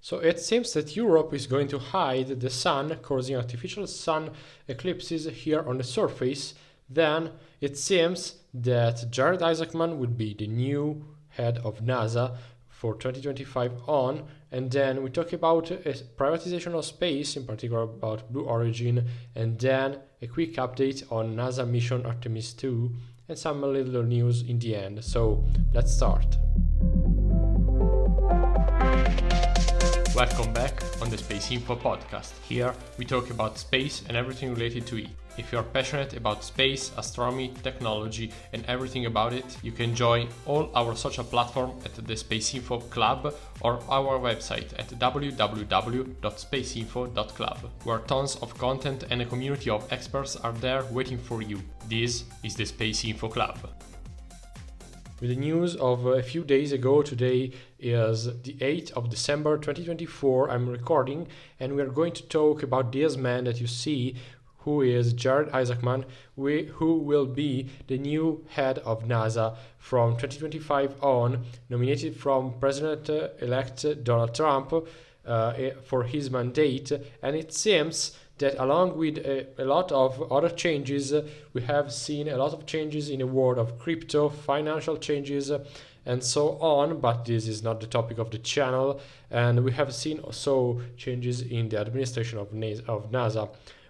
So it seems that Europe is going to hide the sun, causing artificial sun eclipses here on the surface. Then it seems that Jared Isaacman would be the new head of NASA for 2025 on. And then we talk about privatization of space, in particular about Blue Origin, and then a quick update on NASA mission Artemis 2 and some little news in the end. So let's start. Welcome back on the SpaceInfo podcast. Here we talk about space and everything related to it. If you are passionate about space, astronomy, technology and everything about it, you can join all our social platforms at the SpaceInfo Club or our website at www.spaceinfo.club, where tons of content and a community of experts are there waiting for you. This is the SpaceInfo Club. With the news of a few days ago, today is the 8th of December 2024, I'm recording, and we are going to talk about this man that you see, who is Jared Isaacman, who will be the new head of NASA from 2025 on, nominated from President-elect Donald Trump for his mandate, and it seems that along with a lot of other changes, we have seen a lot of changes in the world of crypto, financial changes, and so on, but this is not the topic of the channel, and we have seen also changes in the administration of NASA.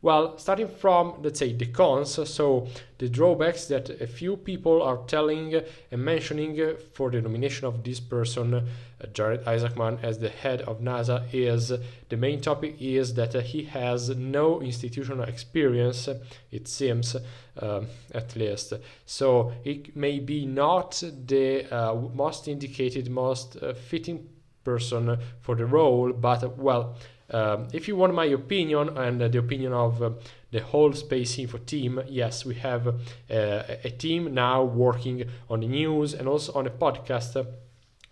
Well, starting from, let's say, the cons, so the drawbacks that a few people are telling and mentioning for the nomination of this person, Jared Isaacman, as the head of NASA, is the main topic is that he has no institutional experience, it seems, at least. So it may be not the most indicated, most fitting person for the role, but well, if you want my opinion and the opinion of the whole SpaceInfo team, yes, we have a team now working on the news and also on a podcast.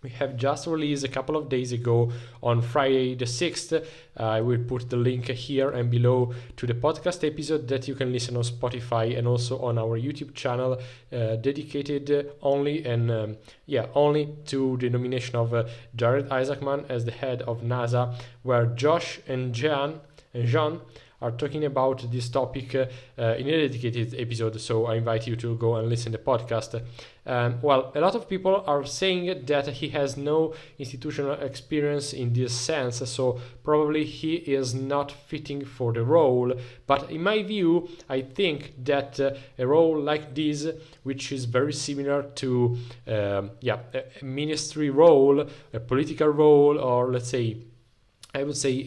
We have just released a couple of days ago on Friday the 6th. I will put the link here and below to the podcast episode that you can listen on Spotify and also on our YouTube channel, dedicated only to the nomination of Jared Isaacman as the head of NASA, where Josh and Jean are talking about this topic in a dedicated episode, so I invite you to go and listen to the podcast. Well, a lot of people are saying that he has no institutional experience in this sense, so probably he is not fitting for the role, but in my view, I think that a role like this, which is very similar to a ministry role, a political role, or let's say I would say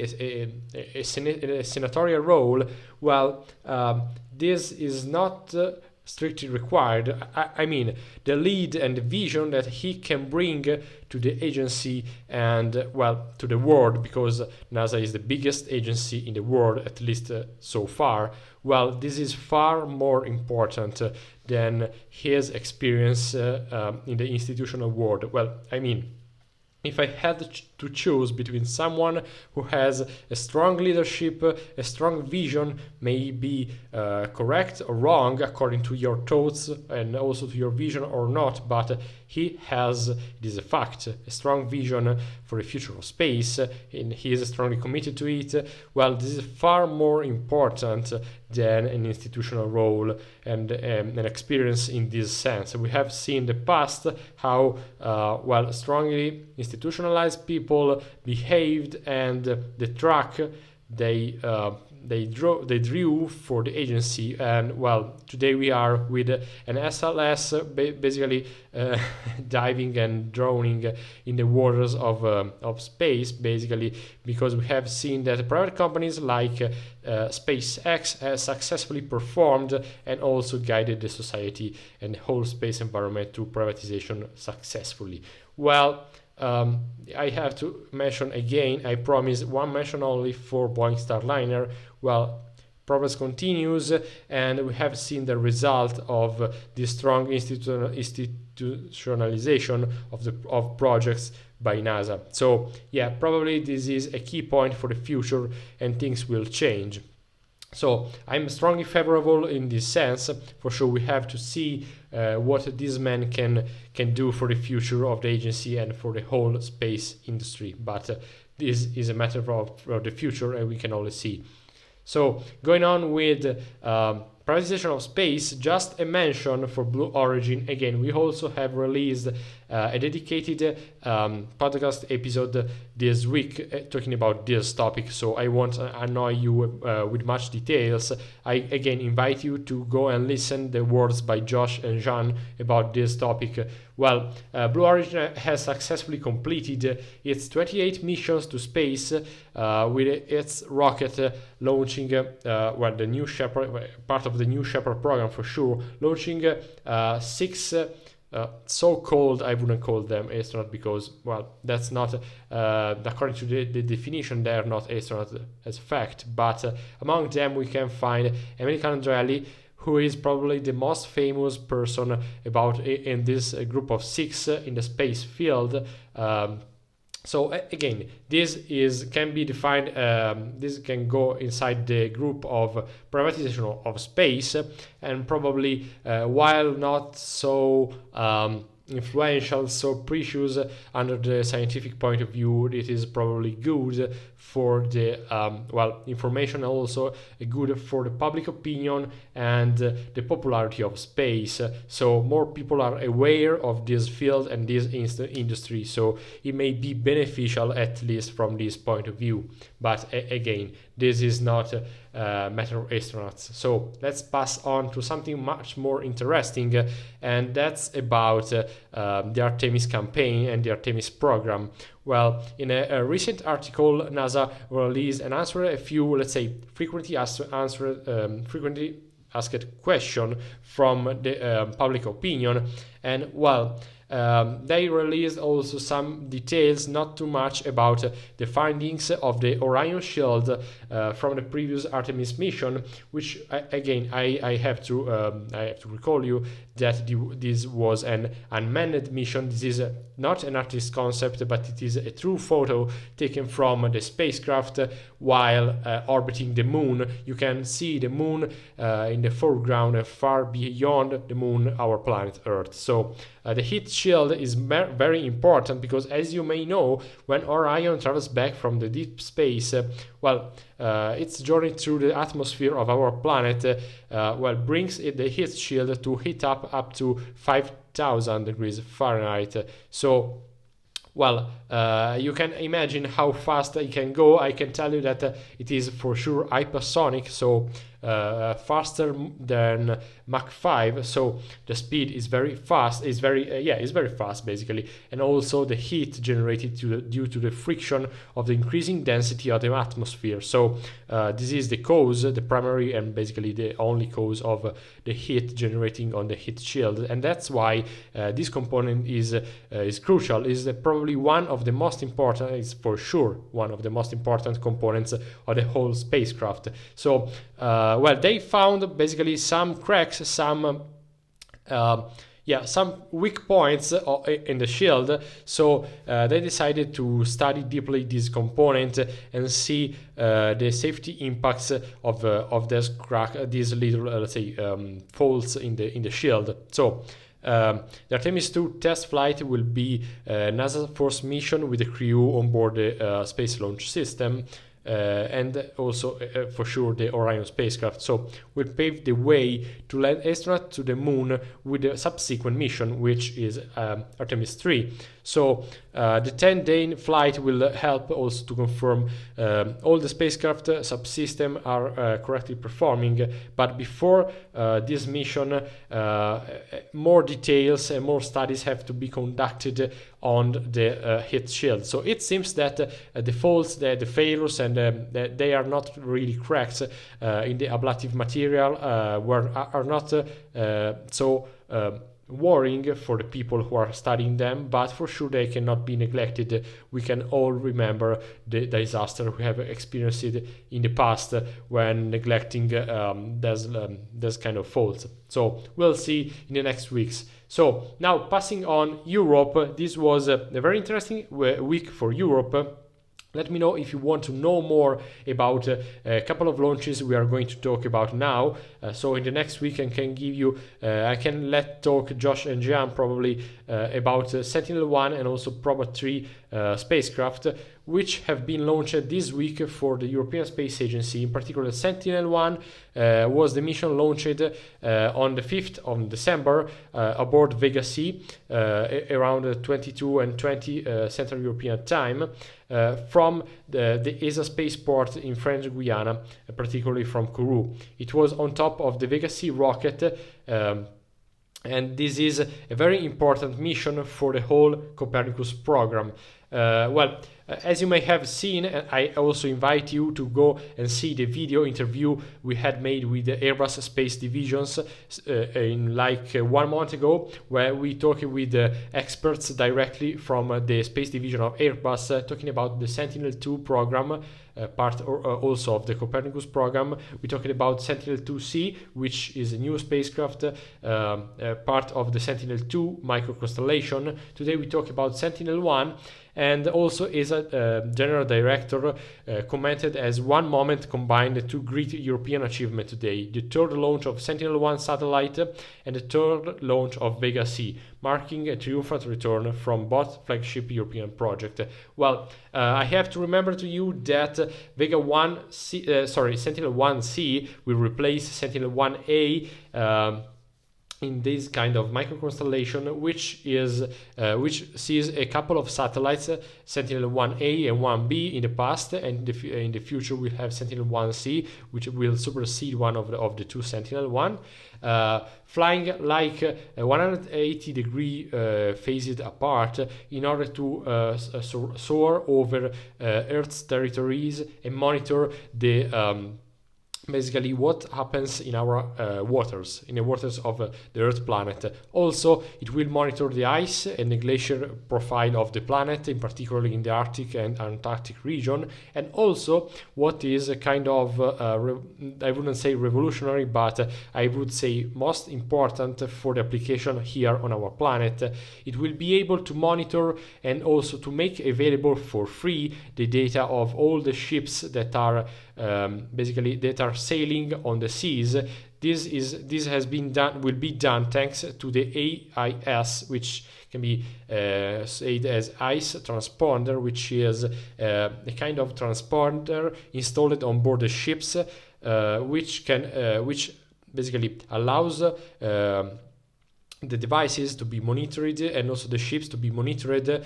a senatorial role, well, this is not strictly required. I mean, the lead and the vision that he can bring to the agency and, well, to the world, because NASA is the biggest agency in the world, at least so far. Well, this is far more important than his experience in the institutional world. Well, I mean, if I had to choose between someone who has a strong leadership, a strong vision, may be correct or wrong according to your thoughts and also to your vision or not, but he has, it is a fact, a strong vision for the future of space, and he is strongly committed to it. Well, this is far more important than an institutional role and an experience in this sense. We have seen in the past how strongly institutionalized people behaved, and the track they drew for the agency. And well, today we are with an SLS basically diving and drowning in the waters of space, basically, because we have seen that private companies like SpaceX has successfully performed and also guided the society and the whole space environment through privatization successfully. Well, I have to mention again, I promise one mention only for Boeing Starliner. Well, progress continues, and we have seen the result of the strong institutionalization of projects by NASA. So yeah, probably this is a key point for the future, and things will change. So I'm strongly favorable in this sense. For sure, we have to see what this man can do for the future of the agency and for the whole space industry. But this is a matter of the future, and we can only see. So going on with privatization of space, just a mention for Blue Origin. Again, we also have released a dedicated podcast episode this week talking about this topic, so I won't annoy you with much details. I again invite you to go and listen the words by Josh and Jean about this topic. Well, Blue Origin has successfully completed its 28 missions to space with its rocket launching the New Shepard, part of the New Shepard program for sure, launching 6 so-called, I wouldn't call them astronauts because, well, that's not, according to the definition, they are not astronauts as a fact, but among them we can find American Andreelli, who is probably the most famous person about in this group of 6 in the space field. So again, this can be defined, this can go inside the group of privatization of space, and probably while not so influential, so precious under the scientific point of view, it is probably good for the information, also good for the public opinion and the popularity of space. So more people are aware of this field and this industry, so it may be beneficial, at least from this point of view. But again, this is not a matter of astronauts. So let's pass on to something much more interesting, and that's about the Artemis campaign and the Artemis program. Well, in a recent article, NASA released and answered a few, let's say, frequently asked question from the public opinion, and well, they released also some details, not too much, about the findings of the Orion shield from the previous Artemis mission, which again I have to recall you that this was an unmanned mission. This is not an artist concept, but it is a true photo taken from the spacecraft while orbiting the moon. You can see the moon in the foreground and far beyond the moon, our planet Earth. So the heat shield is very important because, as you may know, when Orion travels back from the deep space, its journey through the atmosphere of our planet brings the heat shield to heat up to 5,000 degrees Fahrenheit. So you can imagine how fast it can go. I can tell you that it is for sure hypersonic, so faster than Mach 5. So the speed is very fast. It's very fast basically, and also the heat generated due to the friction of the increasing density of the atmosphere. So this is the cause, the primary and basically the only cause of the heat generating on the heat shield, and that's why this component is crucial. Is probably one of the most important. It's for sure one of the most important components of the whole spacecraft. So they found basically some cracks, some weak points in the shield. So they decided to study deeply this component and see the safety impacts of this crack, these little faults in the shield. So the Artemis 2 test flight will be NASA's first mission with a crew on board the Space Launch System. And also for sure the Orion spacecraft, so will pave the way to land astronauts to the moon with the subsequent mission, which is Artemis 3. So the 10-day flight will help also to confirm all the spacecraft subsystems are correctly performing. But before this mission, more details and more studies have to be conducted on the heat shield. So it seems that the faults, the failures, and they are not really cracks in the ablative material, are not so worrying for the people who are studying them, but for sure they cannot be neglected. We can all remember the disaster we have experienced in the past when neglecting this kind of faults. So we'll see in the next weeks. So now passing on Europe, this was a very interesting week for Europe. Let me know if you want to know more about a couple of launches we are going to talk about now. So in the next week I can give you, I can talk Josh and Jean probably about Sentinel-1 and also Proba-3 spacecraft, which have been launched this week for the European Space Agency. In particular, Sentinel-1 was the mission launched on the 5th of December aboard Vega C around 22 and 20 Central European Time from the ESA spaceport in French Guiana, particularly from Kourou. It was on top of the Vega C rocket, and this is a very important mission for the whole Copernicus program. As you may have seen, I also invite you to go and see the video interview we had made with the Airbus Space Divisions in 1 month ago, where we talked with experts directly from the Space Division of Airbus, talking about the Sentinel-2 program, part also of the Copernicus program. We talked about Sentinel-2C, which is a new spacecraft, part of the Sentinel-2 microconstellation. Today we talk about Sentinel-1, and also ESA General Director commented as one moment combined two great European achievements today: the third launch of Sentinel-1 satellite and the third launch of Vega C, marking a triumphant return from both flagship European projects. I have to remember to you that Sentinel-1C will replace Sentinel-1A in this kind of microconstellation, which sees a couple of satellites, Sentinel-1A and 1B in the past, and in the future we'll have Sentinel-1C, which will supersede one of the two Sentinel-1, flying like 180-degree phases apart in order to soar over Earth's territories and monitor the basically what happens in our waters, in the waters of the Earth planet. Also, it will monitor the ice and the glacier profile of the planet, in particular in the Arctic and Antarctic region, and also what is a kind of, I wouldn't say revolutionary, but I would say most important for the application here on our planet. It will be able to monitor and also to make available for free the data of all the ships that are sailing on the seas. This has been done, will be done thanks to the AIS, which can be said as ice transponder, which is a kind of transponder installed on board the ships, which basically allows the devices to be monitored and also the ships to be monitored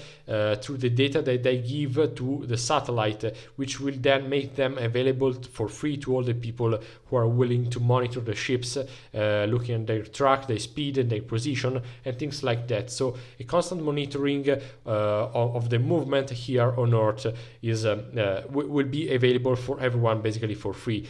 through the data that they give to the satellite, which will then make them available for free to all the people who are willing to monitor the ships, looking at their track, their speed and their position and things like that. So a constant monitoring of the movement here on Earth is will be available for everyone, basically for free.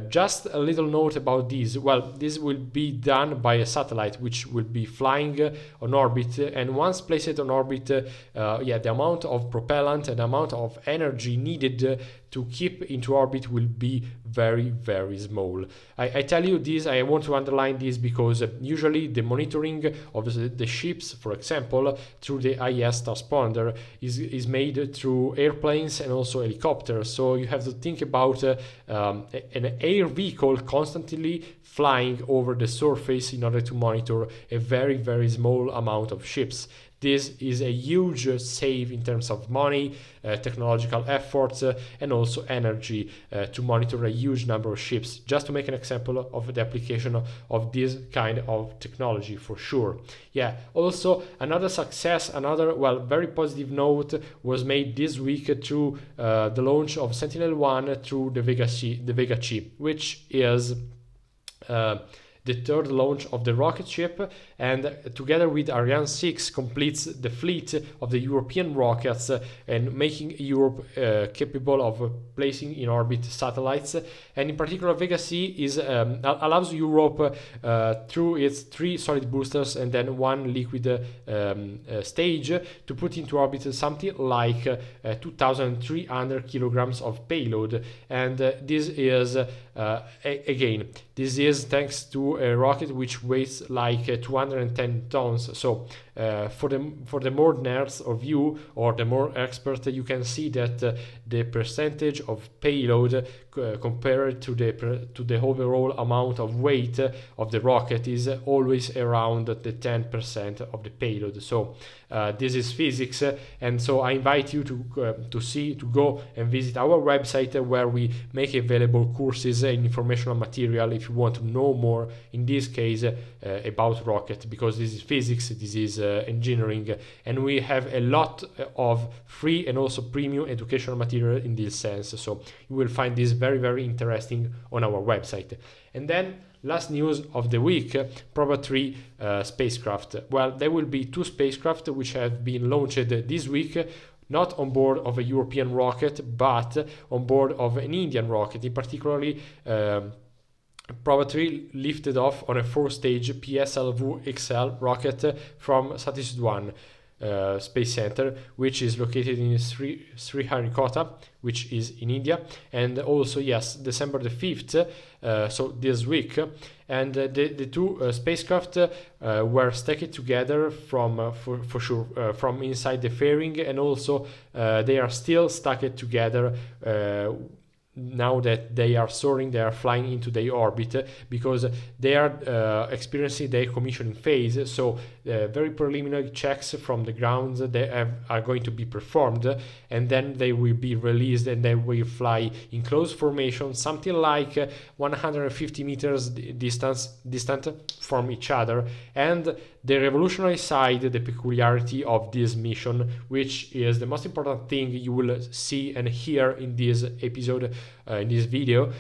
Just a little note about this. This will be done by a satellite which will be flying on orbit, and once placed on orbit, the amount of propellant and amount of energy needed to keep into orbit will be very, very small. I tell you this, I want to underline this because usually the monitoring of the ships, for example, through the IS transponder is made through airplanes and also helicopters. So you have to think about an air vehicle constantly flying over the surface in order to monitor a very, very small amount of ships. This is a huge save in terms of money, technological efforts, and also energy to monitor a huge number of ships, just to make an example of the application of this kind of technology for sure. Also another success, another very positive note was made this week through the launch of Sentinel-1 through the Vega C, which is the third launch of the rocket ship, and together with Ariane 6 completes the fleet of the European rockets and making Europe capable of placing in orbit satellites. And in particular, Vega C allows Europe through its 3 solid boosters and then 1 liquid stage to put into orbit something like 2,300 kilograms of payload. And this is again, this is thanks to a rocket which weighs like 210 tons. So for the more nerds of you or the more expert, you can see that the percentage of payload compared to the overall amount of weight of the rocket is always around the 10% of the payload. So this is physics, and so I invite you to go and visit our website, where we make available courses and informational material if you want to know more, in this case about rocket, because this is physics, this is engineering, and we have a lot of free and also premium educational material in this sense. So you will find this very, very interesting on our website. And then last news of the week, Proba-3 spacecraft. Well, there will be 2 spacecraft which have been launched this week, not on board of a European rocket, but on board of an Indian rocket. In particularly, Proba-3 lifted off on a 4-stage PSLV-XL rocket from Satish-Dhawan Space Center, which is located in Sriharikota, which is in India, and also, yes, December the 5th, so this week, and the 2 spacecraft were stacked together from for sure from inside the fairing, and also they are still stacked together now that they are soaring, they are flying into their orbit, because they are experiencing their commissioning phase. So very preliminary checks from the ground are going to be performed, and then they will be released, and they will fly in close formation, something like 150 meters distant from each other. And the revolutionary side, the peculiarity of this mission, which is the most important thing you will see and hear in this episode, in this video,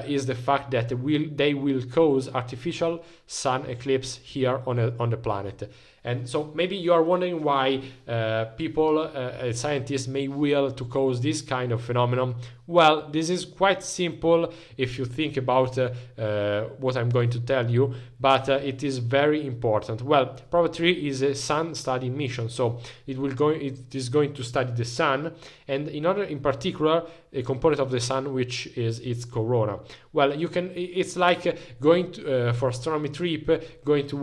is the fact that they will cause artificial sun eclipse here on the planet. And so maybe you are wondering why people, scientists, may will to cause this kind of phenomenon. Well, this is quite simple if you think about what I'm going to tell you, but it is very important. Well, Proba-3 is a sun study mission, so it is going to study the sun, and in particular a component of the sun, which is its corona. Well, it's like going for astronomy trip, going to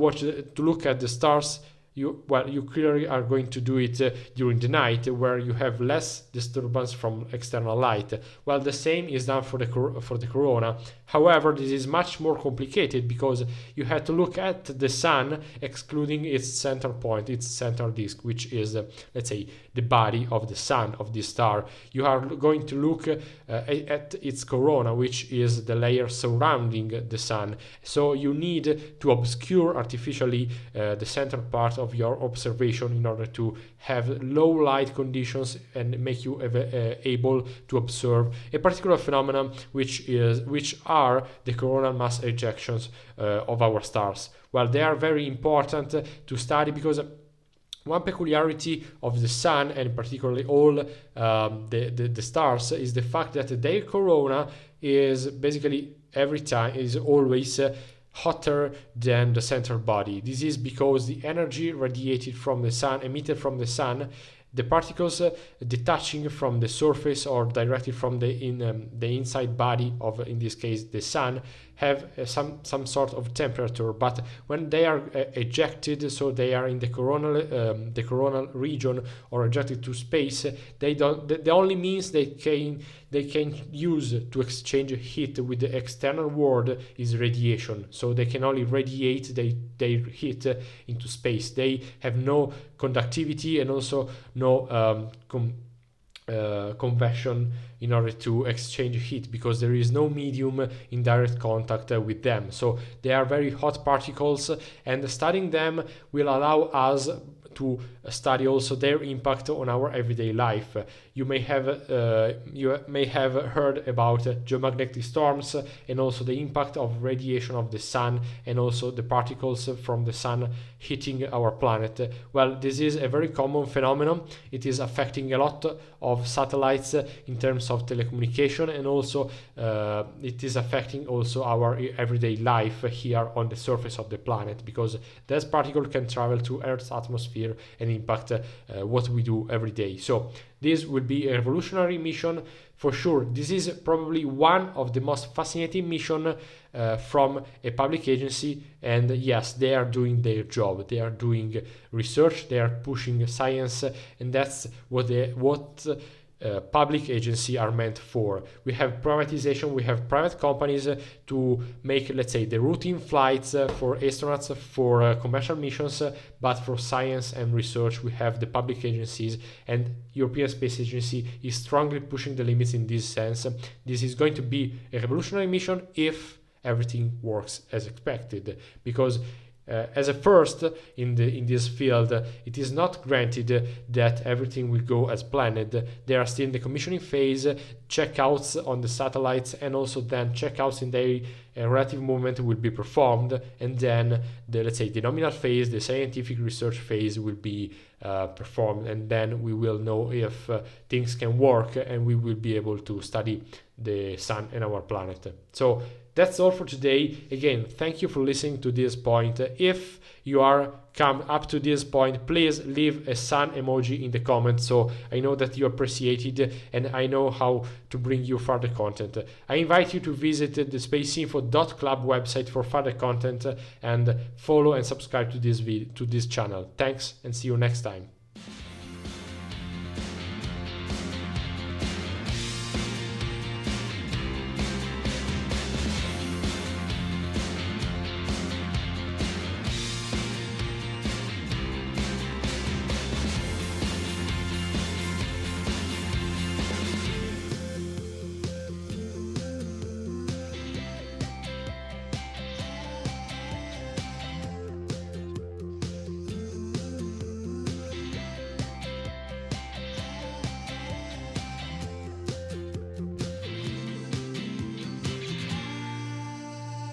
look at the stars. You clearly are going to do it during the night, where you have less disturbance from external light. Well, the same is done for the corona. However, this is much more complicated, because you have to look at the sun excluding its center point, its center disk, which is let's say the body of the sun, of the star. You are going to look at its corona, which is the layer surrounding the sun. So you need to obscure artificially the center part of your observation in order to have low light conditions and make you able to observe a particular phenomenon, which are the coronal mass ejections of our stars. Well, they are very important to study, because one peculiarity of the sun, and particularly all the stars, is the fact that their corona is basically always hotter than the central body. This is because the energy radiated from the sun, emitted from the sun, the particles detaching from the surface or directly from the inside body of, in this case, the sun, have some sort of temperature. But when they are ejected, so they are in the coronal region or ejected to space, the only means they can use to exchange heat with the external world is radiation. So they can only radiate their heat into space. They have no conductivity and also no convection in order to exchange heat, because there is no medium in direct contact with them. So they are very hot particles, and studying them will allow us to study also their impact on our everyday life. You may have heard about geomagnetic storms, and also the impact of radiation of the sun, and also the particles from the sun hitting our planet. Well, this is a very common phenomenon. It is affecting a lot of satellites in terms of telecommunication, and also it is affecting also our everyday life here on the surface of the planet, because this particle can travel to Earth's atmosphere and impact what we do every day. So this will be a revolutionary mission, for sure, this is probably one of the most fascinating missions from a public agency, and yes, they are doing their job. They are doing research, they are pushing science, and that's what public agencies are meant for. We have privatization, we have private companies to make, let's say, the routine flights for astronauts, for commercial missions, but for science and research we have the public agencies, and European Space Agency is strongly pushing the limits in this sense. This is going to be a revolutionary mission if everything works as expected, because as a first in this field, it is not granted that everything will go as planned. They are still in the commissioning phase, checkouts on the satellites, and also then checkouts in their relative movement will be performed, and then the nominal phase, the scientific research phase, will be performed, and then we will know if things can work, and we will be able to study the sun and our planet. So that's all for today. Again, thank you for listening to this point. If you are come up to this point, please leave a sun emoji in the comments so I know that you appreciate it and I know how to bring you further content. I invite you to visit the SpaceInfo.club website for further content and follow and subscribe to this channel. Thanks and see you next time.